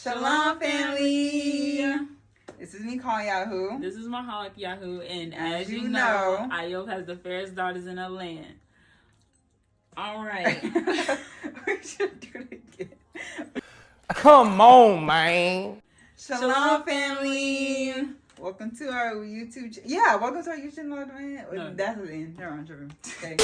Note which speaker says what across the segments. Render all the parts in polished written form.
Speaker 1: Shalom, family. This is Mykal Yahu.
Speaker 2: This is Mahalak Yahu, and as you know, Yahuah has the fairest daughters in the land. All right.
Speaker 1: We should do it again.
Speaker 3: Come on, man.
Speaker 1: Shalom, family. Welcome to our YouTube channel. Yeah, welcome to our YouTube channel, man.
Speaker 2: No.
Speaker 1: That's the end. Never mind, tripping. Okay.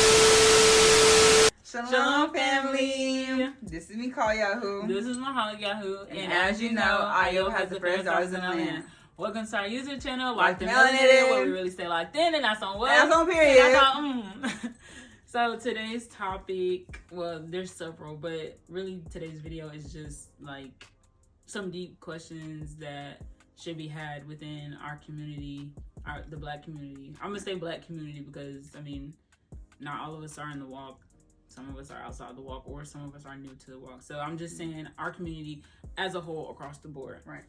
Speaker 1: Shalom, family. This is Mykal Yahu.
Speaker 2: This is Mahalak Yahu,
Speaker 1: And as you know, Yahuah has the fairest daughters in the land.
Speaker 2: Welcome to our YouTube channel,
Speaker 1: Loc'd
Speaker 2: Loc'd
Speaker 1: Melanated,
Speaker 2: Melanated, where we really stay locked in, and that's on what?
Speaker 1: That's on period.
Speaker 2: And that's on, So today's topic, well, there's several, but really today's video is just like some deep questions that should be had within our community, the Black community. I'm gonna say Black community because I mean, not all of us are in the walk. Some of us are outside the walk, or some of us are new to the walk. So I'm just saying our community as a whole across the board.
Speaker 1: Right.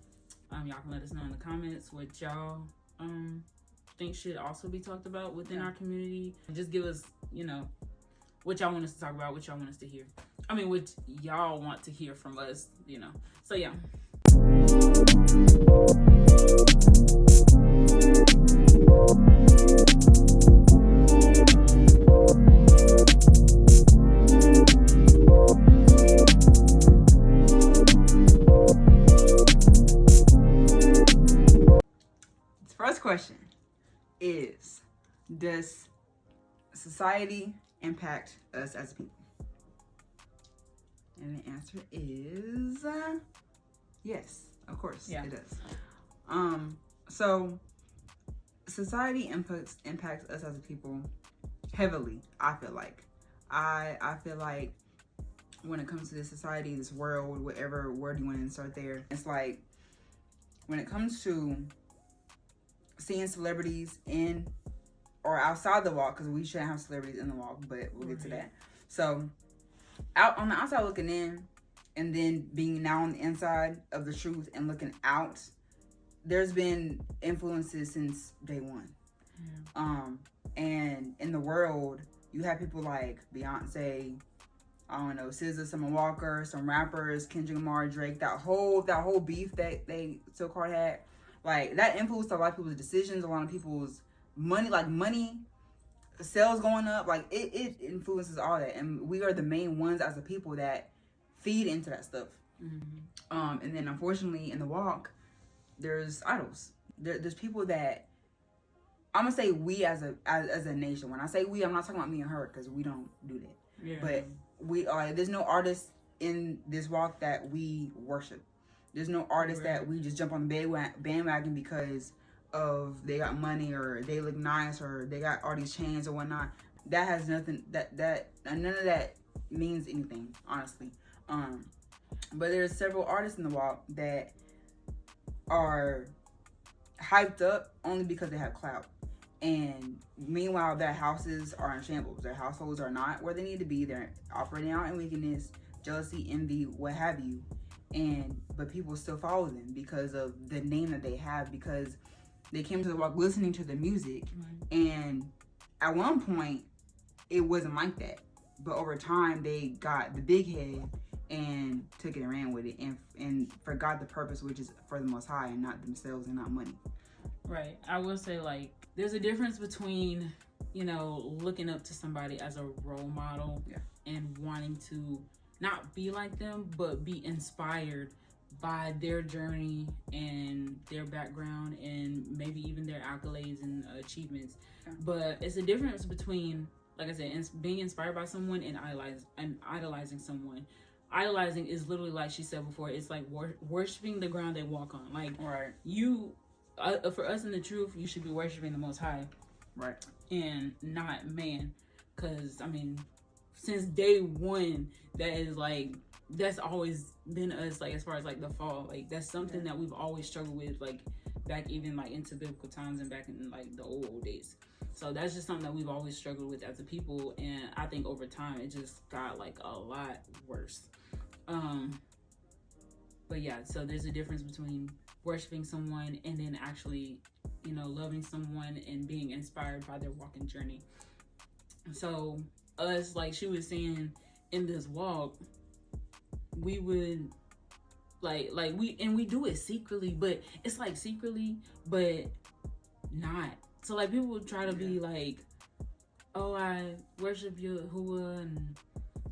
Speaker 2: Y'all can let us know in the comments what y'all think should also be talked about within our community. Just give us, what y'all want us to talk about, what y'all want us to hear. I mean, what y'all want to hear from us, So yeah.
Speaker 1: First question is, does society impact us as people? And the answer is yes, of course, it does. So society impacts us as a people heavily. I feel like I feel like when it comes to this society, this world, whatever word you want to insert there, it's like when it comes to seeing celebrities in or outside the walk, because we shouldn't have celebrities in the walk, but we'll get to that. So out on the outside looking in, and then being now on the inside of the truth and looking out, there's been influences since day one. And in the world, you have people like Beyonce, I don't know, SZA, Summer Walker, some rappers, Kendrick Lamar, Drake, that whole beef that they so-called had. Like, that influenced a lot of people's decisions, a lot of people's money, sales going up. Like, it influences all that. And we are the main ones as a people that feed into that stuff. Mm-hmm. And then, unfortunately, in the walk, there's idols. There's people that, I'm going to say we as a nation. When I say we, I'm not talking about me and her, because we don't do that. Yeah. But we are, there's no artist in this walk that we worship. There's no artist that we just jump on the bandwagon because of they got money or they look nice or they got all these chains or whatnot. That has nothing. None of that means anything, honestly. But there's several artists in the walk that are hyped up only because they have clout. And meanwhile, their houses are in shambles. Their households are not where they need to be. They're operating out in wickedness, jealousy, envy, what have you. But people still follow them because of the name that they have, because they came to the walk listening to the music. And at one point it wasn't like that, but over time they got the big head and took it and ran with it and forgot the purpose, which is for the Most High and not themselves and not money.
Speaker 2: Right. I will say, like, there's a difference between looking up to somebody as a role model and wanting to not be like them, but be inspired by their journey and their background and maybe even their accolades and achievements. But it's a difference between, like I said, being inspired by someone and idolizing someone. Idolizing is literally, like she said before, it's like worshiping the ground they walk on. Like, you, for us in the truth, you should be worshiping the Most High.
Speaker 1: Right.
Speaker 2: And not man. Because, I mean, since day one, that's always been us, like, as far as like the fall, like that's something that we've always struggled with, like back even like into biblical times and back in like the old days. So that's just something that we've always struggled with as a people, and I think over time it just got like a lot worse. But yeah, so there's a difference between worshiping someone and then actually loving someone and being inspired by their walking journey. So us, like she was saying, in this walk, we would Like we do it secretly, but it's like secretly, but not. So like people try to be like, oh, I worship Yahuah and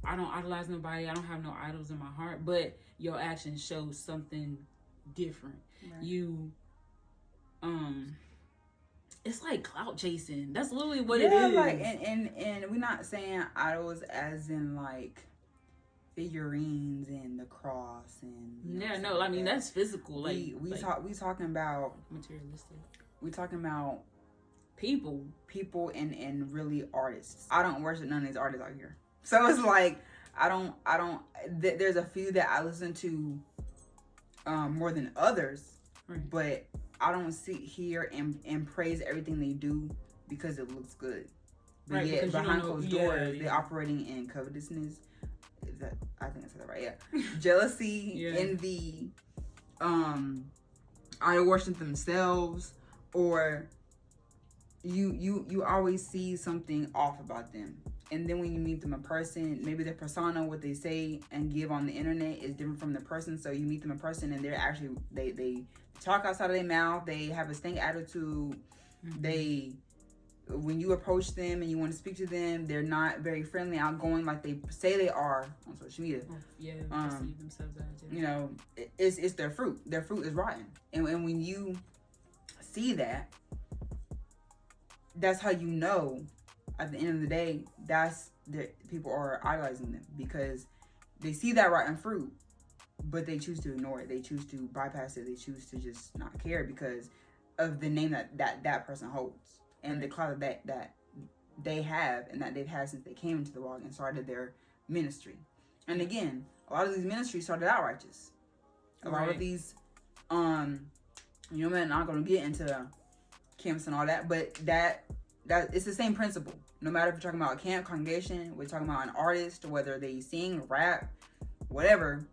Speaker 2: I don't idolize nobody. I don't have no idols in my heart, but your actions show something different. Right. You, it's like clout chasing. That's literally what it is.
Speaker 1: Like, and we're not saying idols as in like figurines and the cross and
Speaker 2: I mean that's physical. Like
Speaker 1: we talking about
Speaker 2: materialistic.
Speaker 1: We talking about
Speaker 2: people
Speaker 1: and really artists. I don't worship none of these artists out here. So it's like I don't. There's a few that I listen to more than others, right. But I don't sit here and praise everything they do because it looks good. But right, yet behind closed doors, they're operating in covetousness. I think I said that right. Yeah, jealousy, envy, idol worship themselves, or you always see something off about them. And then when you meet them in person, maybe their persona, what they say and give on the internet is different from the person. So you meet them in person and they're actually, they talk outside of their mouth. They have a stank attitude. Mm-hmm. When you approach them and you want to speak to them, they're not very friendly, outgoing like they say they are on social media.
Speaker 2: Perceive themselves as.
Speaker 1: You know, it's their fruit. Their fruit is rotten. And when you see that, that's how you know at the end of the day, that's that people are idolizing them because they see that rotten fruit, but they choose to ignore it. They choose to bypass it. They choose to just not care because of the name that person holds and the clout that they have and that they've had since they came into the walk and started their ministry. And again, a lot of these ministries started out righteous. A lot of these, I'm not going to get into camps and all that, but that it's the same principle. No matter if you're talking about a camp, congregation, we're talking about an artist, whether they sing, rap, whatever.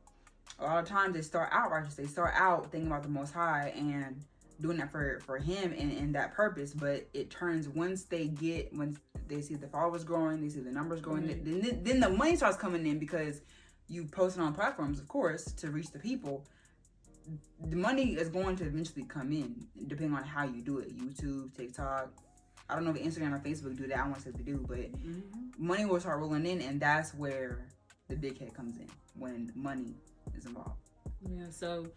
Speaker 1: A lot of times they start out righteous. They start out thinking about the Most High and doing that for Him and that purpose. But it turns once they see the followers growing, they see the numbers growing, then the money starts coming in because you post it on platforms, of course, to reach the people. The money is going to eventually come in, depending on how you do it. YouTube, TikTok. I don't know if Instagram or Facebook do that. I want to say they do, but money will start rolling in, and that's where the big head comes in, when money is involved.
Speaker 2: Yeah, so,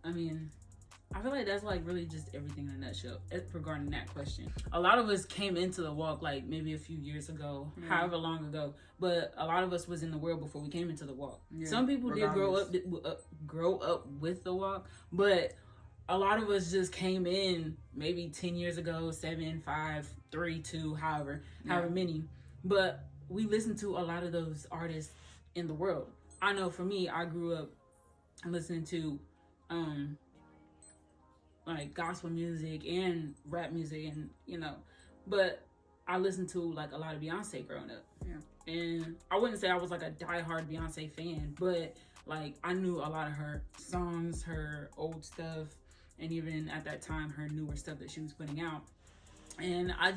Speaker 2: I mean, I feel like that's like really just everything in a nutshell regarding that question. A lot of us came into the walk like maybe a few years ago, however long ago, but a lot of us was in the world before we came into the walk. Yeah, some people did grow up with the walk, but a lot of us just came in maybe 10 years ago, 7, 5, 3, 2, however many. But we listened to a lot of those artists in the world. I know for me, I grew up listening to like gospel music and rap music and, but I listened to like a lot of Beyonce growing up. Yeah. And I wouldn't say I was like a diehard Beyonce fan, but like I knew a lot of her songs, her old stuff, and even at that time, her newer stuff that she was putting out. And I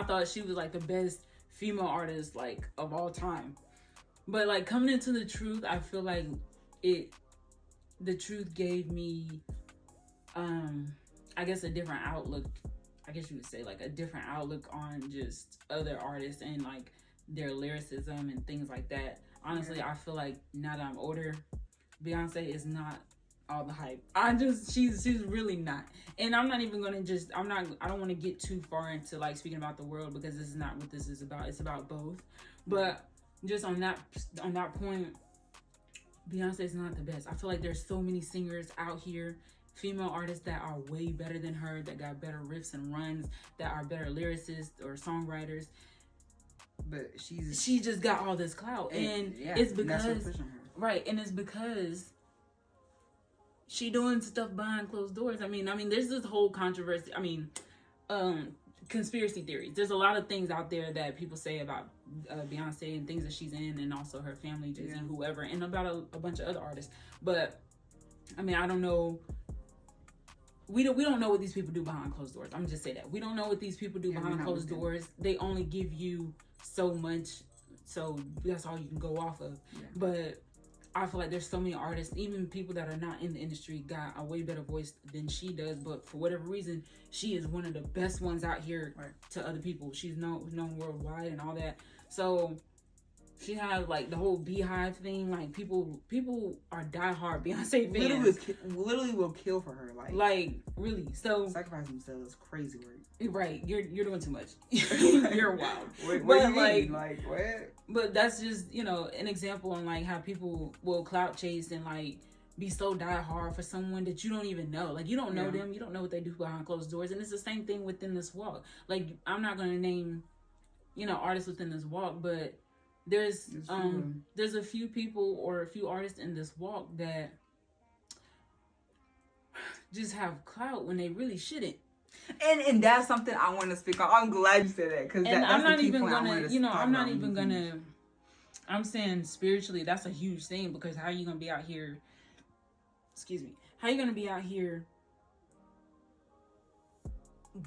Speaker 2: thought she was like the best female artist like of all time. But like coming into the truth, I feel like the truth gave me, I guess a different outlook. I guess you would say like a different outlook on just other artists and like their lyricism and things like that. Honestly, I feel like now that I'm older, Beyonce is not all the hype. She's really not. And I'm not even gonna I don't want to get too far into like speaking about the world because this is not what this is about. It's about both. But just on that point, Beyonce is not the best. I feel like there's so many singers out here, female artists that are way better than her, that got better riffs and runs, that are better lyricists or songwriters.
Speaker 1: But
Speaker 2: she just got all this clout, and it's because and it's because she doing stuff behind closed doors. I mean, there's this whole controversy. Conspiracy theories. There's a lot of things out there that people say about Beyonce and things that she's in, and also her family, Jay-Z, whoever, and about a bunch of other artists. But I mean, I don't know. We don't know what these people do behind closed doors. I'm just say that we don't know what these people do behind closed doors. They only give you so much, so that's all you can go off of. Yeah. But I feel like there's so many artists, even people that are not in the industry, got a way better voice than she does. But for whatever reason, she is one of the best ones out here to other people. She's known worldwide and all that. So she had like the whole Beehive thing. Like people are diehard Beyonce fans.
Speaker 1: Literally will kill for her.
Speaker 2: Like really. So
Speaker 1: sacrificing themselves, crazy work.
Speaker 2: Right, you're doing too much. You're wild.
Speaker 1: What do you mean? Like what?
Speaker 2: But that's just, you know, an example on like how people will clout chase and like be so die hard for someone that you don't even know. Like you don't know them, you don't know what they do behind closed doors. And it's the same thing within this walk. Like I'm not gonna name, you know, artists within this walk, but there's a few people or a few artists in this walk that just have clout when they really shouldn't.
Speaker 1: And that's something I want to speak on. I'm glad you said that, because
Speaker 2: I'm not even gonna, you know, I'm not even gonna. I'm saying spiritually, that's a huge thing, because how are you gonna be out here? Excuse me. How are you gonna be out here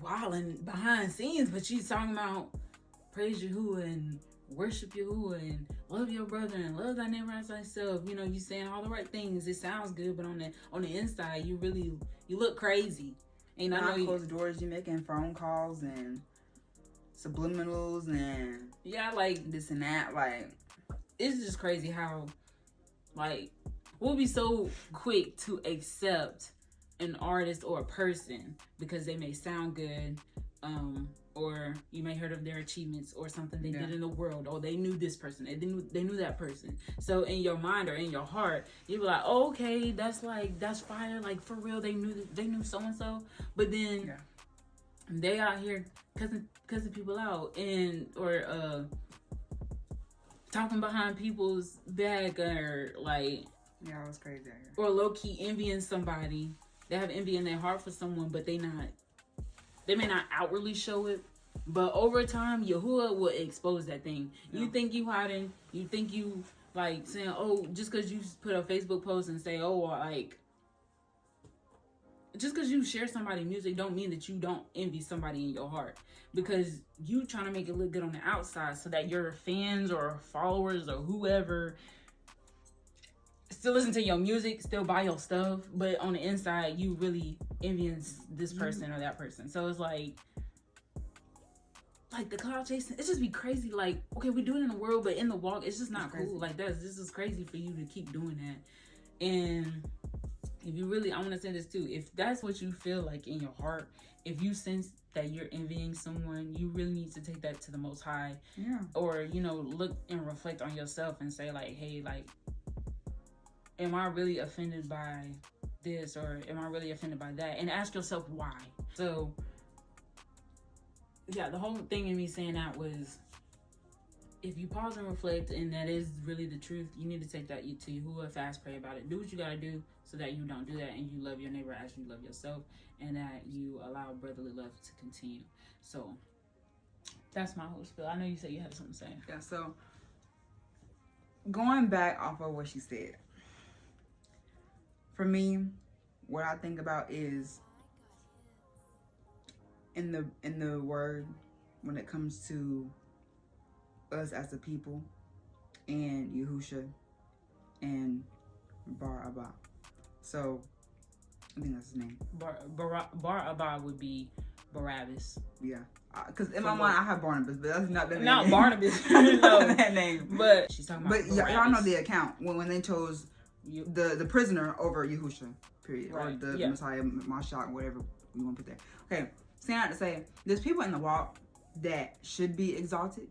Speaker 2: wilding behind scenes, but she's talking about praise Yahuah and worship Yahuah and love your brother and love thy neighbor as thyself. You know, you saying all the right things. It sounds good, but on the inside, you look crazy. And I know
Speaker 1: closed doors, you making phone calls and subliminals and
Speaker 2: like
Speaker 1: this and that. Like
Speaker 2: it's just crazy how like we'll be so quick to accept an artist or a person because they may sound good, or you may heard of their achievements or something they did in the world, or they knew this person, they knew that person. So in your mind or in your heart, you be like, oh, okay, that's fire, like for real, they knew so and so. But then they out here cussing people out and or talking behind people's back, or like
Speaker 1: it was crazy out here.
Speaker 2: Or low key envying somebody. They have envy in their heart for someone, but they may not outwardly show it, but over time, Yahuah will expose that thing. Yeah. You think you hiding, you think you like saying, oh, just because you put a Facebook post and say, oh, like, just because you share somebody's music don't mean that you don't envy somebody in your heart, because you trying to make it look good on the outside so that your fans or followers or whoever still listen to your music, still buy your stuff, but on the inside, you really envying this person or that person. So it's like the cloud chasing, it just be crazy. Like, okay, we do it in the world, but in the walk, it's just not cool. Like, this is crazy for you to keep doing that. And if you really, I want to say this too, if that's what you feel like in your heart, if you sense that you're envying someone, you really need to take that to the Most High. Yeah. Or, you know, look and reflect on yourself and say like, hey, like, am I really offended by this, or am I really offended by that? And ask yourself why. So, yeah, the whole thing in me saying that was, if you pause and reflect, and that is really the truth, you need to take that to Yahuah, fast, pray about it. Do what you gotta do so that you don't do that, and you love your neighbor as you love yourself, and that you allow brotherly love to continue. So, that's my whole spiel. I know you said you had something to say.
Speaker 1: Yeah, so, going back off of what she said, for me, what I think about is in the word, when it comes to us as a people and Yahusha and Rabah. So I think that's his name.
Speaker 2: Rabah would be Barabbas.
Speaker 1: Yeah, because in my mind I have Barnabas, but that's not the name.
Speaker 2: Not Barnabas.
Speaker 1: No, that name.
Speaker 2: But she's talking about.
Speaker 1: But y'all know the account when they chose the prisoner over Yahusha, period, right. Or the Messiah, Mashak, whatever you want to put there. Okay, saying that to say, there's people in the walk that should be exalted,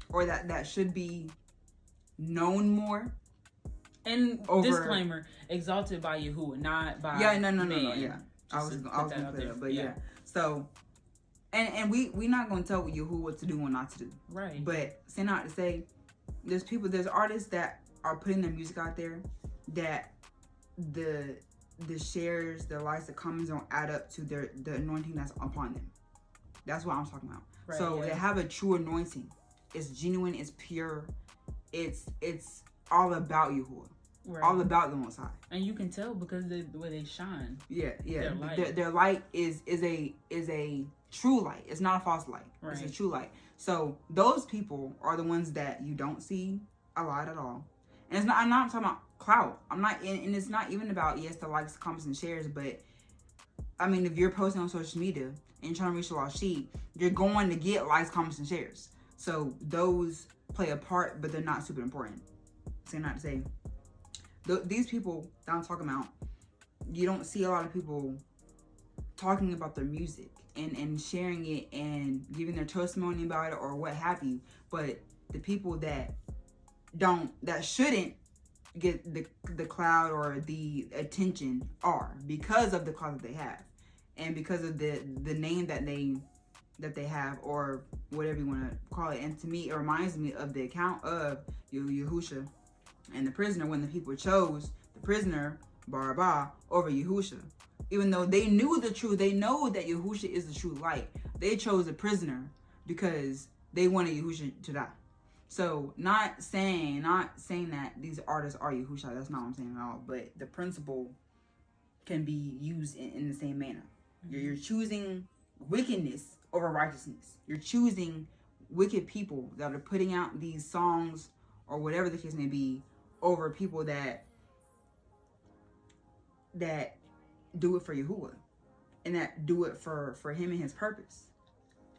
Speaker 1: or that should be known more.
Speaker 2: And disclaimer: exalted by Yahuah, not by
Speaker 1: no. Yeah, I was gonna put it up, but yeah. So, and we not gonna tell Yahuah what to do and not to do.
Speaker 2: Right.
Speaker 1: But saying out to say, there's artists that are putting their music out there that the shares, the likes, the comments don't add up to the anointing that's upon them. That's what I'm talking about. Right, so they have a true anointing. It's genuine. It's pure. It's all about Yahuah. Right. All about the Most High.
Speaker 2: And you can tell because the way they shine.
Speaker 1: Yeah. Their light is a true light. It's not a false light. Right. It's a true light. So those people are the ones that you don't see a lot at all. And I'm not talking about clout. And it's not even about, yes, the likes, comments, and shares, but I mean, if you're posting on social media and you're trying to reach a lost sheep, you're going to get likes, comments, and shares. So those play a part, but they're not super important. So not to say, these people that I'm talking about, you don't see a lot of people talking about their music and sharing it and giving their testimony about it or what have you. But the people that shouldn't get the clout or the attention are, because of the clout that they have and because of the name that they have, or whatever you want to call it. And to me, it reminds me of the account of Yahuah and the prisoner, when the people chose the prisoner Rabah over Yahuah. Even though they knew the truth, they know that Yahuah is the true light, they chose the prisoner because they wanted Yahuah to die. So not saying that these artists are Yahuah, that's not what I'm saying at all, but the principle can be used in the same manner. You're choosing wickedness over righteousness. You're choosing wicked people that are putting out these songs or whatever the case may be over people that do it for Yahuah and that do it for him and his purpose.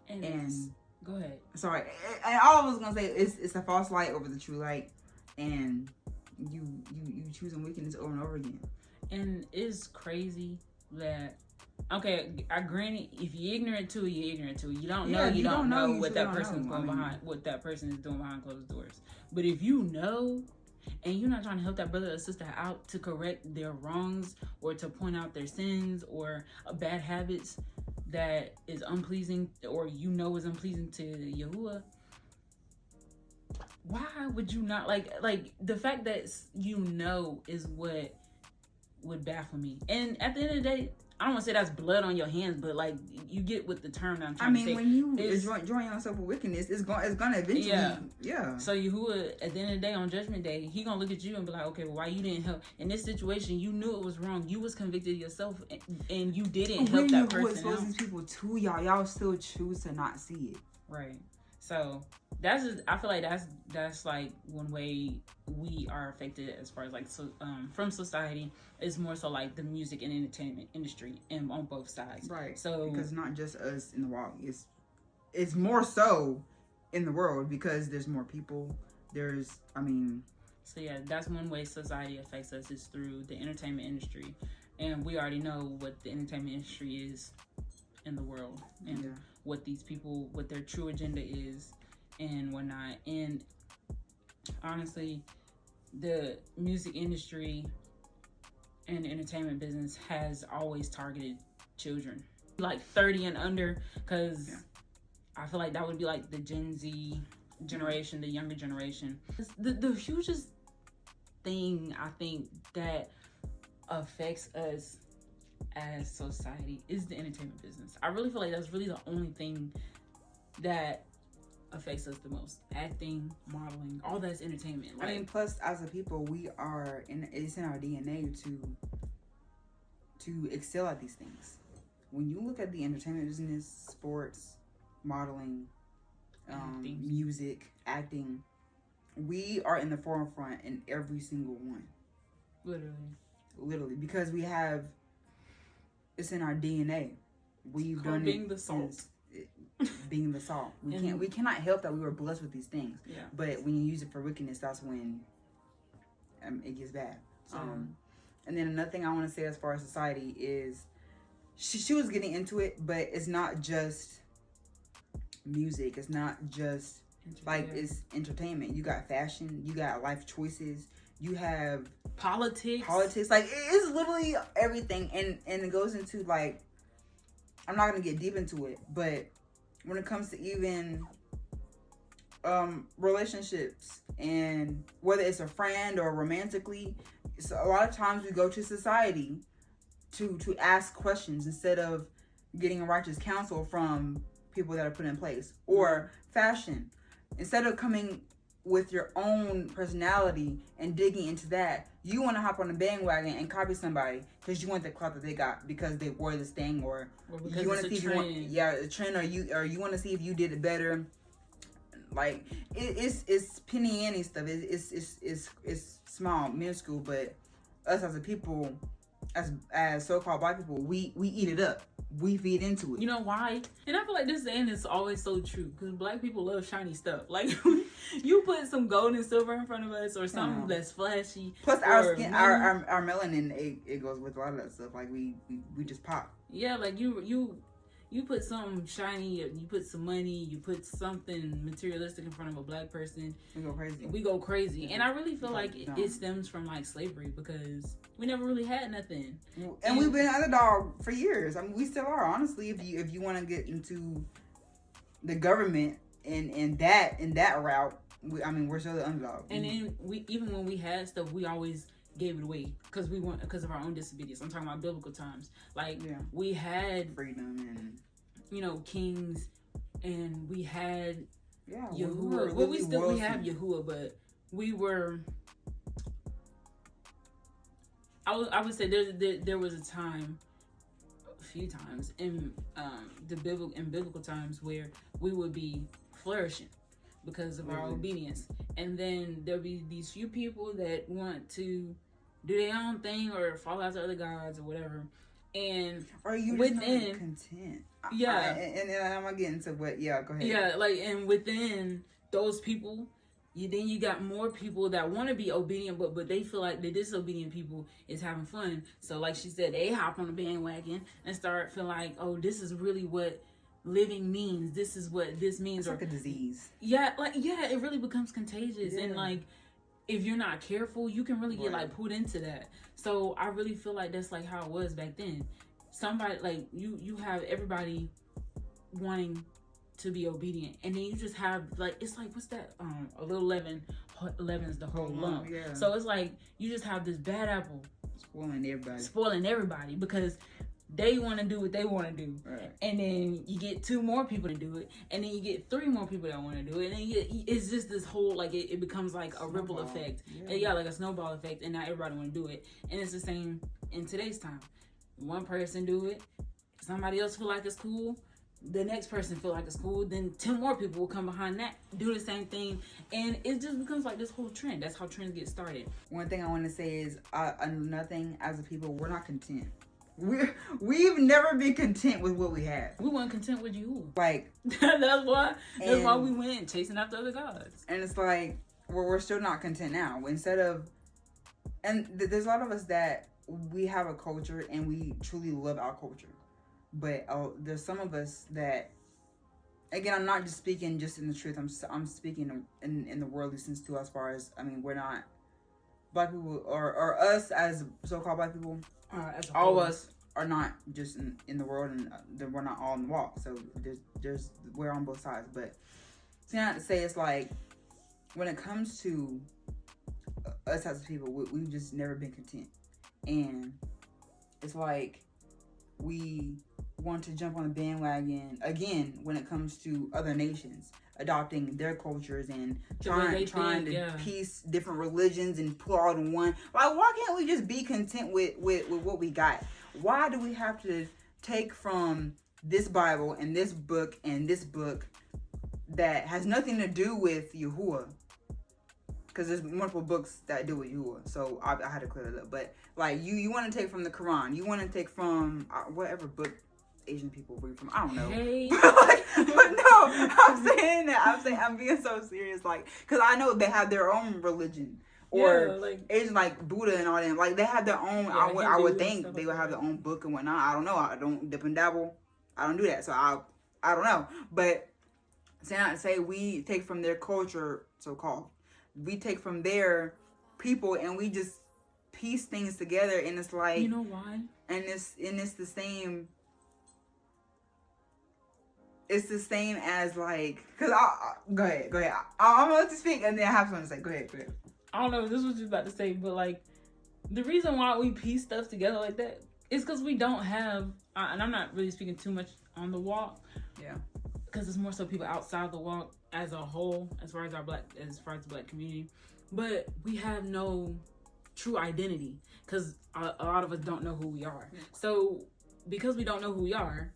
Speaker 1: And
Speaker 2: go ahead.
Speaker 1: Sorry, and all I was gonna say is it's a false light over the true light, and you choosing wickedness over and over again.
Speaker 2: And it's crazy that, okay, I granted, if you're ignorant to it, you're ignorant to it. You don't know, you don't know what that person is doing what that person is doing behind closed doors. But if you know, and you're not trying to help that brother or sister out to correct their wrongs or to point out their sins or bad habits that is unpleasing, or is unpleasing to Yahuah, why would you not like the fact that is what would baffle me. And at the end of the day, I don't want to say that's blood on your hands, but like, you get what the term that I'm trying to say.
Speaker 1: When you join yourself with wickedness, it's gonna eventually, yeah.
Speaker 2: So Yahuah, at the end of the day, on Judgment Day, he gonna look at you and be like, okay, well, why you didn't help in this situation? You knew it was wrong. You was convicted yourself, and you didn't help that person out.
Speaker 1: Expose these people to y'all still choose to not see it.
Speaker 2: Right. So that's just, I feel like that's like one way we are affected as far as like from society. Is more so like the music and entertainment industry, and on both sides.
Speaker 1: Right.
Speaker 2: So
Speaker 1: because not just us in the world, it's more so in the world because there's more people.
Speaker 2: So yeah, that's one way society affects us, is through the entertainment industry, and we already know what the entertainment industry is in the world, and what these people, what their true agenda is, and whatnot. And honestly, the music industry and the entertainment business has always targeted children, like 30 and under, because I feel like that would be like the Gen Z generation, the younger generation. The hugest thing I think that affects us as society is the entertainment business. I really feel like that's really the only thing that affects us the most. Acting, modeling, all that's entertainment.
Speaker 1: Like, plus as a people, it's in our DNA to excel at these things. When you look at the entertainment business, sports, modeling, music, acting, we are in the forefront in every single one. Literally, because it's in our DNA. We've done
Speaker 2: being the salt.
Speaker 1: Being the salt. We cannot help that we were blessed with these things. Yeah. But when you use it for wickedness, that's when it gets bad. And then another thing I want to say as far as society is, she was getting into it, but it's not just music. It's not just it's entertainment. You got fashion. You got life choices. You have
Speaker 2: politics.
Speaker 1: Like, it's literally everything. And it goes into like, I'm not going to get deep into it, but when it comes to even relationships, and whether it's a friend or romantically, so a lot of times we go to society to ask questions instead of getting a righteous counsel from people that are put in place. Or fashion, instead of coming with your own personality and digging into that, you want to hop on the bandwagon and copy somebody because you want the clout that they got because they wore this thing, or
Speaker 2: because you want to see
Speaker 1: a trend, or you want to see if you did it better. like it's penny ante stuff. It's small, minuscule, but us as a people, as so-called black people, we eat it up. We feed into it.
Speaker 2: You know why? And I feel like this saying is always so true because black people love shiny stuff. Like you put some gold and silver in front of us or something that's flashy.
Speaker 1: Plus our skin, our melanin, it goes with a lot of that stuff. Like we just pop.
Speaker 2: Yeah, like you put something shiny, you put some money, you put something materialistic in front of a black person. We go crazy. And I really feel like it stems from like slavery because we never really had nothing.
Speaker 1: And we've been underdog for years. I mean, we still are, honestly. If you want to get into the government and that route, we're still the underdog.
Speaker 2: And then even when we had stuff, we always gave it away because of our own disobedience. I'm talking about biblical times. Like we had
Speaker 1: freedom and
Speaker 2: kings, and we had
Speaker 1: Yahuah.
Speaker 2: We have Yahuah, but we were. I would say there was a few times in biblical times where we would be flourishing because of our obedience, and then there'll be these few people that want to do their own thing or fall out to other gods or whatever, and
Speaker 1: are you within not content? And I'm gonna get into what. Yeah, go ahead.
Speaker 2: Yeah, like and within those people. Then you got more people that want to be obedient, but they feel like the disobedient people is having fun. So like she said, they hop on the bandwagon and start feeling like, oh, this is really what living means. This is what this means.
Speaker 1: It's like a disease.
Speaker 2: Yeah, it really becomes contagious. Yeah. And like, if you're not careful, you can really get like pulled into that. So I really feel like that's like how it was back then. Somebody like you have everybody wanting to be obedient, and then you just have like it's like what's that a little leaven's the whole lump. So it's like you just have this bad apple spoiling everybody because they want to do what they want to do, right. And then you get 2 more people to do it, and then you get 3 more people that want to do it, and then it's just this whole like it becomes like a ripple effect, like a snowball effect, and now everybody want to do it. And it's the same in today's time. One person do it, somebody else feel like it's cool, the next person feel like it's cool, then 10 more people will come behind that, do the same thing, and it just becomes like this whole trend. That's how trends get started.
Speaker 1: One thing I want to say is another thing, as a people, we're not content. We've never been content with what we have.
Speaker 2: We weren't content with you.
Speaker 1: Like
Speaker 2: that's why we went chasing after other gods.
Speaker 1: And it's like we're still not content now. There's a lot of us that we have a culture and we truly love our culture. But there's some of us that, again, I'm not just speaking just in the truth. I'm speaking in the worldly sense too. As far as we're not black people or us as so-called black people. All of us are not just in the world, and we're not all in the walk. So there's we're on both sides. But it's not to say it's like when it comes to us as people, we've just never been content, and it's like we want to jump on the bandwagon again when it comes to other nations adopting their cultures and trying to piece different religions and pull all in one. Like, why can't we just be content with what we got? Why do we have to take from this Bible and this book that has nothing to do with Yahuah? Because there's multiple books that do with Yahuah, so I had to clear that up. But like you want to take from the Quran, you want to take from whatever book Asian people read from. I don't know.
Speaker 2: Hey.
Speaker 1: but no, I'm saying that. I'm being so serious. Like, because I know they have their own religion. Or like Asian, like Buddha and all that. Like, they have their own. I would think they would have their own book and whatnot. I don't know. I don't dip and dabble. I don't do that. So I don't know. But say we take from their culture, so-called. We take from their people and we just piece things together, and it's like,
Speaker 2: you know why?
Speaker 1: And it's the same. It's the same as like, cause go ahead. I'm gonna let you speak, and then I have something to say. Go ahead.
Speaker 2: I don't know if this was just about to say, but like, the reason why we piece stuff together like that is because we don't have, and I'm not really speaking too much on the walk.
Speaker 1: Yeah. Because
Speaker 2: it's more so people outside the walk as a whole, as far as the black community, but we have no true identity because a lot of us don't know who we are. So because we don't know who we are,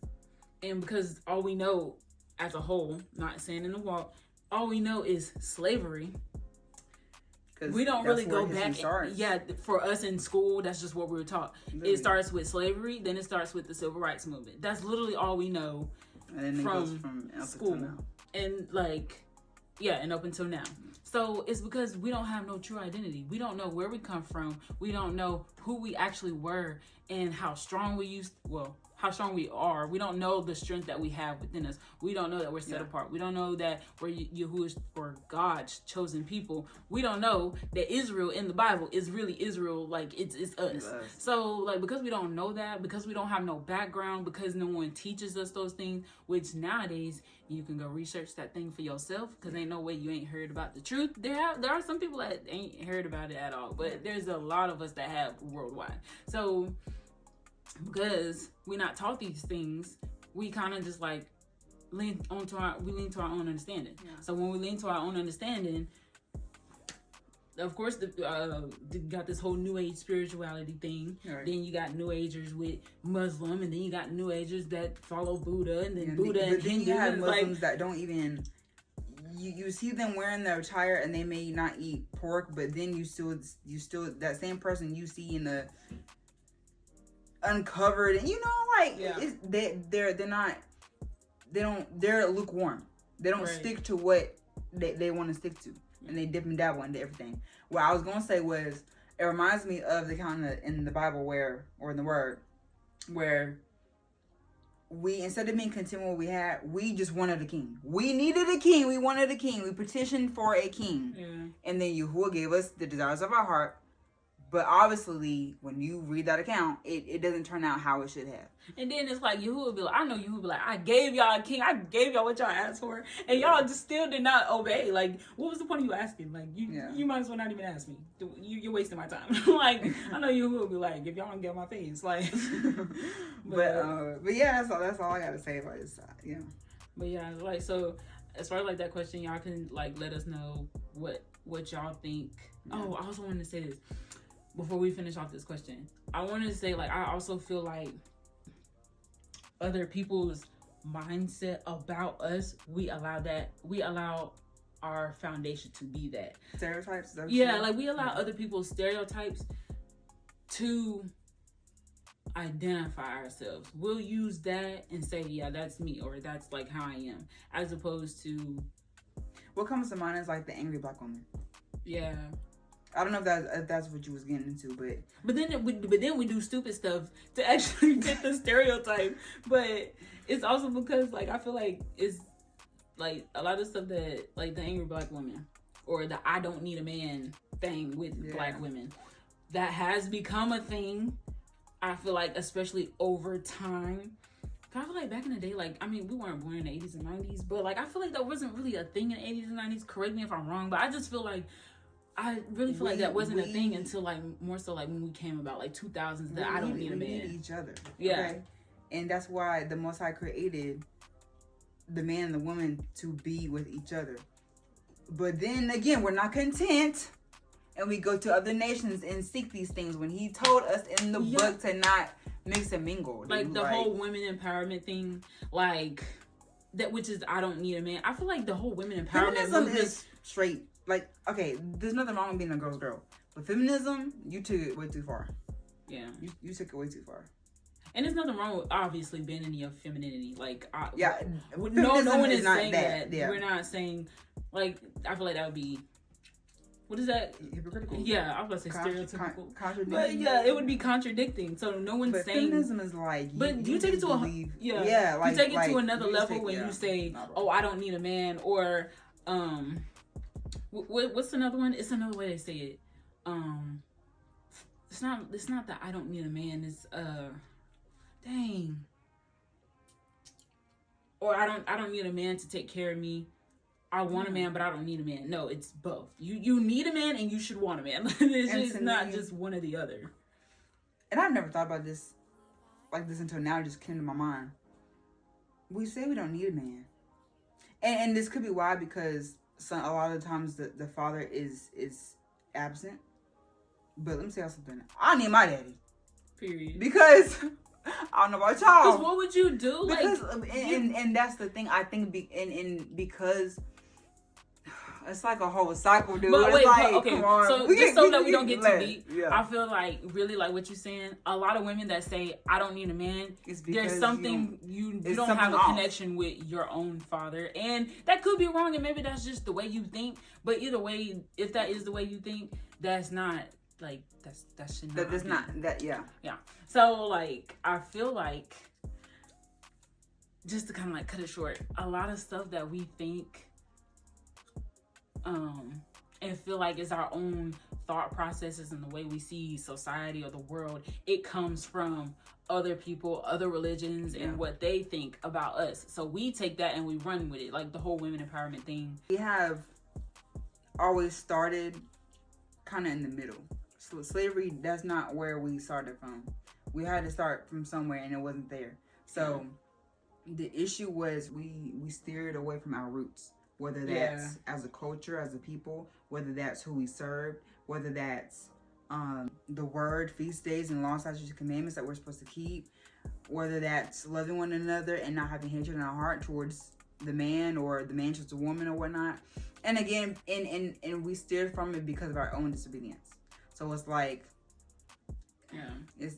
Speaker 2: and because all we know as a whole, not saying in the walk, all we know is slavery. We don't really go back. Yeah, for us in school, that's just what we were taught. Literally. It starts with slavery, then it starts with the civil rights movement. That's literally all we know from school. And like, yeah, and up until now. So it's because we don't have no true identity. We don't know where we come from. We don't know who we actually were and how strong how strong we are. We don't know the strength that we have within us. We don't know that we're set apart. We don't know that we're Yahuah or God's chosen people. We don't know that Israel in the Bible is really Israel, like it's us. So like, because we don't know that, because we don't have no background, because no one teaches us those things, which nowadays you can go research that thing for yourself, because ain't no way you ain't heard about the truth. There are some people that ain't heard about it at all, but there's a lot of us that have worldwide. So because we're not taught these things, we kind of just like lean to our own understanding. Yeah. So when we lean to our own understanding, of course, got this whole New Age spirituality thing. Right. Then you got New Agers with Muslim, and then you got New Agers that follow Buddha, and then Buddha and Hindu. You have Muslims that don't even. You see them wearing their attire, and they may not eat pork, but then you still that same person you see in the uncovered, and they're lukewarm. They don't stick to what they want to stick to, and they dip and dabble into everything. What I was gonna say was, it reminds me of the kind of in the Bible or in the Word where we, instead of being content with what we had, we just wanted a king. We needed a king. We wanted a king. We petitioned for a king, and then Yahuah gave us the desires of our heart. But obviously, when you read that account, it doesn't turn out how it should have. And then it's like, Yahuah would be like, I gave y'all a king. I gave y'all what y'all asked for. And y'all just still did not obey. Like, what was the point of you asking? Like, you might as well not even ask me. You're wasting my time. Like, I know Yahuah would be like, if y'all don't get on my face. Like, but yeah, that's all I got to say about this. Yeah. But yeah, like, so as far as like that question, y'all can like let us know what y'all think. Yeah. Oh, I also wanted to say this. Before we finish off this question, I wanted to say, like, I also feel like other people's mindset about us, we allow our foundation to be that. Stereotypes? Yeah, like, we allow other people's stereotypes to identify ourselves. We'll use that and say, yeah, that's me, or that's, like, how I am, as opposed to... What comes to mind is, like, the angry black woman. Yeah. I don't know if that's what you was getting into, but then we do stupid stuff to actually get the stereotype. But it's also because, like, I feel like it's like a lot of stuff that, like, the angry black woman or the I don't need a man thing with black women, that has become a thing. I feel like, especially over time. I feel like back in the day, like, I mean, we weren't born in the 80s and 90s, but like, I feel like that wasn't really a thing in the 80s and 90s. Correct me if I'm wrong, but I just feel like I really feel like that wasn't a thing until, like, more so, like, when we came about, like, 2000s, that I don't need a man. We need each other. Yeah. Okay? And that's why the Most High created the man and the woman to be with each other. But then, again, we're not content. And we go to other nations and seek these things when he told us in the book to not mix and mingle. Like, the whole women empowerment thing, like, that, which is, I don't need a man. I feel like the whole women empowerment movement is straight. Like, okay, there's nothing wrong with being a girl's girl. But feminism, you took it way too far. Yeah. You took it way too far. And there's nothing wrong with, obviously, bending your femininity. Like, no one is saying that. Yeah. We're not saying, like, I feel like that would be, what is that? Hypocritical. Yeah, I was about to say stereotypical. Contradicting. But yeah, it would be contradicting. So no one's saying. Feminism is like, but you take it to like, you take it to another level when you say, oh, I don't need a man, or, what's another one? It's another way they say it. It's not that I don't need a man. It's dang. Or I don't need a man to take care of me. I want a man, but I don't need a man. No, it's both. You need a man and you should want a man. It's just not just one or the other. And I've never thought about this like this until now. It just came to my mind. We say we don't need a man, and this could be why, because a lot of the times the father is absent. But let me tell you something. I need my daddy. Period. Because I don't know about y'all. Because what would you do? Because and that's the thing. I think because
Speaker 1: it's like a whole cycle, dude.
Speaker 2: But
Speaker 1: it's
Speaker 2: wait,
Speaker 1: like,
Speaker 2: okay.
Speaker 1: come on.
Speaker 2: So just so that we don't get too deep,
Speaker 1: yeah.
Speaker 2: I feel like really like what you're saying. A lot of women that say I don't need a man, there's something you don't have a connection with your own father, and that could be wrong, and maybe that's just the way you think. But either way, if that is the way you think, that's not like that should not.
Speaker 1: That's not that. Yeah.
Speaker 2: Yeah. So like I feel like, just to kind of like cut it short, a lot of stuff that we think and feel like it's our own thought processes and the way we see society or the world, it comes from other people, other religions, and what they think about us. So we take that and we run with it, like the whole women empowerment thing.
Speaker 1: We have always started kind of in the middle. So slavery, that's not where we started from. We had to start from somewhere and it wasn't there. So the issue was we steered away from our roots, whether that's as a culture, as a people, whether that's who we served, whether that's the word, feast days, and law, statutes, and commandments that we're supposed to keep, whether that's loving one another and not having hatred in our heart towards the man or the man towards the woman or whatnot. And again, and we steered from it because of our own disobedience. So it's like, it's